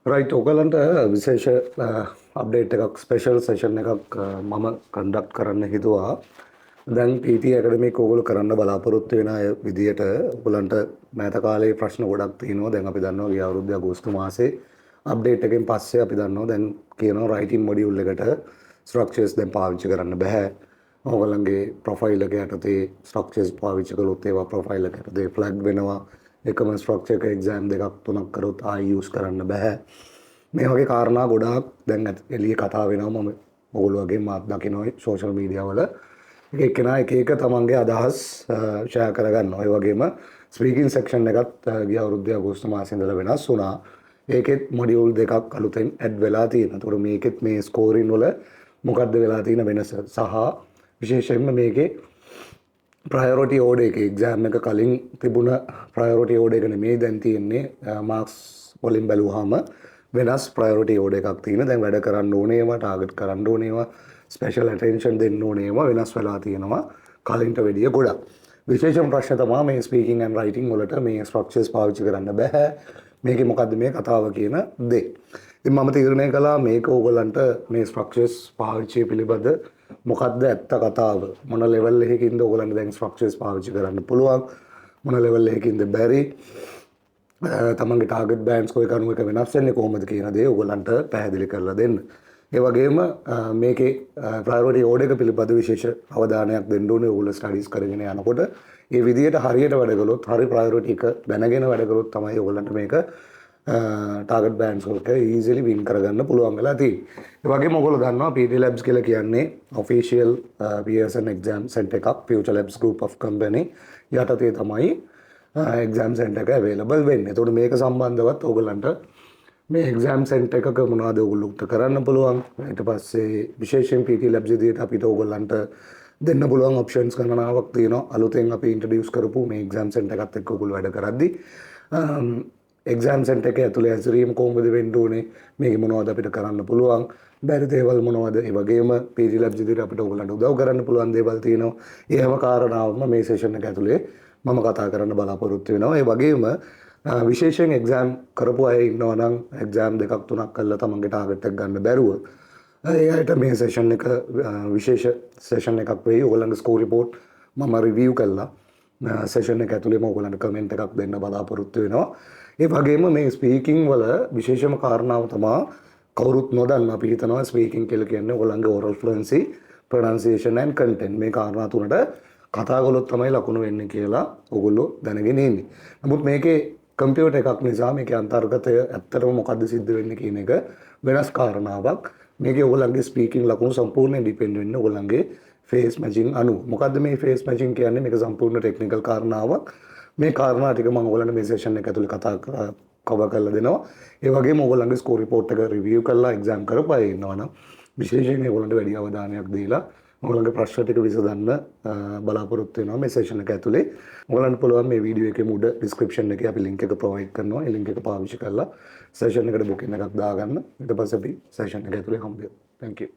Right ඔයගලන්ට විශේෂ update එකක් ස්පෙෂල් සෙෂන් එකක් මම කන්ඩක්ට් කරන්න හිතුවා. දැන් PT ඇකඩමික් ඕගොල්ලෝ කරන්න බලාපොරොත්තු වෙන අය විදියට ඔයගලන්ට මෑත කාලේ ප්‍රශ්න ගොඩක් තියෙනවා. දැන් අපි දන්නවා ගිය අවුරුද්දේ අගෝස්තු මාසේ අප්ඩේට් එකෙන් පස්සේ අපි දන්නවා දැන් කියනවා රයිටින් මොඩියුල් එකට ස්ට්‍රක්චර්ස් දැන් පාවිච්චි කරන්න බෑ. ඔයගලන්ගේ ප්‍රොෆයිල් එක යටතේ ස්ට්‍රක්චර්ස් පාවිච්චි කළොත් ඒවා ප්‍රොෆයිල් එක යටතේ ෆ්ලැග් වෙනවා. එකම ස්ට්‍රක්චර් එක එක්සෑම් දෙකක් තුනක් කරොත් ආයි යූස් කරන්න බෑ. මේ වගේ කාරණා ගොඩාක් දැන් එළියේ කතා වෙනවා. මම ඔයගොල්ලෝ වගේ මාත් දකිනවා සෝෂල් මීඩියා වල. එක එක්කෙනා එක එක තමන්ගේ අදහස් ෂෙයා කරගන්නවා. ඒ වගේම ස්පීකින් සෙක්ෂන් එකත් ගිය අවුරුද්දේ අගෝස්තු මාසේ ඉඳලා වෙනස් වුණා. ඒකෙත් මොඩියුල් දෙකක් අලුතෙන් ඇඩ් වෙලා තියෙනවා. ඒතකොට මේකෙත් මේ ස්කෝරින් වල මොකද්ද වෙලා තියෙන වෙනස සහ විශේෂයෙන්ම මේකේ ප්‍රයෝරිටි ඕඩර් එක එක්සෑම් එක කලින් තිබුණ ප්‍රයෝරිටි ඕඩර් එක නෙමෙයි දැන් තියෙන්නේ මාක්ස් වලින් බැලුවාම වෙනස් ප්‍රයෝරිටි ඕඩර් එකක් තියෙන. දැන් වැඩ කරන්න ඕනේ ඒවා ටාගට් කරන්න ඕනේ ඒවා ස්පෙෂල් ඇටෙන්ෂන් දෙන්න ඕනේ ඒවා වෙනස් වෙලා තියෙනවා කලින්ට වැඩිය ගොඩක්. විශේෂම ප්‍රශ්න තමයි මේ ස්පීකින් ඇන්ඩ් රයිටින් වලට මේ ස්ට්‍රක්චර්ස් පාවිච්චි කරන්න බෑ. මේකේ මොකද්ද මේ කතාව කියන දේ. ඉතින් මම තීරණය කළා මේක ඕගොල්ලන්ට මේ ස්ට්‍රක්චර්ස් පාවිච්චි පිළිබඳ මොකක්ද ඇත්ත කතාව මොන ලෙවල් එකකින්ද ඔයගොල්ලන්ට දැන් ස්ට්‍රක්චර්ස් පාවිච්චි කරන්න පුළුවන් මොන ලෙවල් එකකින්ද බැරි තමන්ගේ ටාගට් බෑන්ඩ්ස් කොයි කණු එක වෙනස් වෙන්නේ කොහොමද කියන දේ ඔයගොල්ලන්ට පැහැදිලි කරලා දෙන්න. ඒ වගේම මේකේ ප්‍රයෝරිටි ඕඩර් එක පිළිබඳ විශේෂ අවධානයක් දෙන්න ඕනේ ඔයගොල්ලෝ ස්ටඩීස් කරගෙන යනකොට. ඒ විදිහට හරියට වැඩ කළොත් හරි ප්‍රයෝරිටි එක දැනගෙන වැඩ කළොත් තමයි ඔයගොල්ලන්ට මේක ටාගට් බෑන්ඩ්ස් වලට ඊසිලි වින් කරගන්න පුළුවන් වෙලා තියෙන්නේ. ඒ වගේම ඔයගොල්ලෝ දන්නවා PT Labs කියලා කියන්නේ ඔෆිෂියල් Pearson exam center එකක් Future Labs group of company යටතේ තමයි exam center එක available වෙන්නේ. ඒතකොට මේක සම්බන්ධවත් ඔයගොල්ලන්ට මේ exam center එකක මොනවද ඔයගොල්ලෝට කරන්න පුළුවන්. ඊට පස්සේ විශේෂයෙන් PT Labs විදිහට අපිට ඔයගොල්ලන්ට දෙන්න පුළුවන් ඔප්ෂන්ස් ගණනාවක් තියෙනවා. අලුතෙන් අපි ඉන්ට්‍රොඩියුස් කරපු මේ exam center එකත් එක්ක ඔයගොල්ලෝ වැඩ කරද්දී එක්සෑම් සෙන්ටර් එක ඇතුලේ හැසිරීම කොහොමද වෙන්න ඕනේ මේක මොනවද අපිට කරන්න පුළුවන් බැරි දේවල් මොනවද ඒ වගේම PT Labs විදිහට අපිට ඔයගලන්ට උදව් කරන්න පුළුවන් දේවල් තියෙනවා ඒ හැම කාරණාවක්ම මේ සෙෂන් එක ඇතුලේ මම කතා කරන්න බලාපොරොත්තු වෙනවා ඒ වගේම විශේෂයෙන් එක්සෑම් කරපු අය ඉන්නවා නම් එක්සෑම් දෙකක් තුනක් කරලා තමන්ගේ ටාගට් එක ගන්න බැරුව ඒ අයට මේ සෙෂන් එක විශේෂ සෙෂන් එකක් වෙයි ඔයගලන්ගේ ස්කෝර් රිපෝට් මම රිවිව් කළා සෙෂන් එක ඇතුලේම ඔයගලන්ට කමෙන්ට් එකක් දෙන්න බලාපොරොත්තු වෙනවා ඒ වගේම මේ ස්පීකින් වල විශේෂම කාරණාව තමයි කවුරුත් නොදන්න අපි හිතනවා ස්පීකින් කියලා කියන්නේ ඔයගොල්ලන්ගේ ඕරල් ෆ්ලුවෙන්සි ප්‍රොනන්සියේෂන් ඇන්ඩ් කන්ටෙන්ට් මේ කාරණා තුනට කතා කළොත් තමයි ලකුණු වෙන්නේ කියලා ඔයගොල්ලෝ දැනගෙන ඉන්නේ. නමුත් මේකේ කම්පියුටර් එකක් නිසා මේකේ අන්තර්ගතය ඇත්තටම මොකද්ද සිද්ධ වෙන්නේ කියන එක වෙනස් කාරණාවක්. මේකේ ඔයගොල්ලන්ගේ ස්පීකින් ලකුණු සම්පූර්ණයෙන් ඩිපෙන්ඩ් වෙන්නේ ඔයගොල්ලන්ගේ ෆේස් මැචින් අනුව. මොකද්ද මේ ෆේස් මැචින් කියන්නේ? මේක සම්පූර්ණ ටෙක්නිකල් කාරණාවක්. මේ කාරණා ටික මම ඔයගොල්ලන්ට මේ සෙෂන් එක ඇතුලේ කවර් කරලා දෙනවා. ඒ වගේම ඔයගොල්ලන්ගේ ස්කෝර් රිපෝට් එක රිවිව් කරලා එක්සෑම් කරපුවා ඉන්නවා නම් විශේෂයෙන් ඔයගොල්ලන්ට වැඩි අවධානයක් දීලා ඔයගොල්ලන්ගේ ප්‍රශ්න ටික විසඳන්න බලාපොරොත්තු වෙනවා මේ සෙෂන් එක ඇතුලේ. ඔයගොල්ලන්ට පුළුවන් මේ වීඩියෝ එකේ මුඩ ඩිස්ක්‍රිප්ෂන් එකේ අපි ලින්ක් එක ප්‍රොවයිඩ් කරනවා. ඒ ලින්ක් එක පාවිච්චි කරලා සෙෂන් එකට බුකින් එකක් දාගන්න. ඊට පස්සේ අපි සෙෂන් එක ඇතුලේ හම්බ වෙමු. Thank you.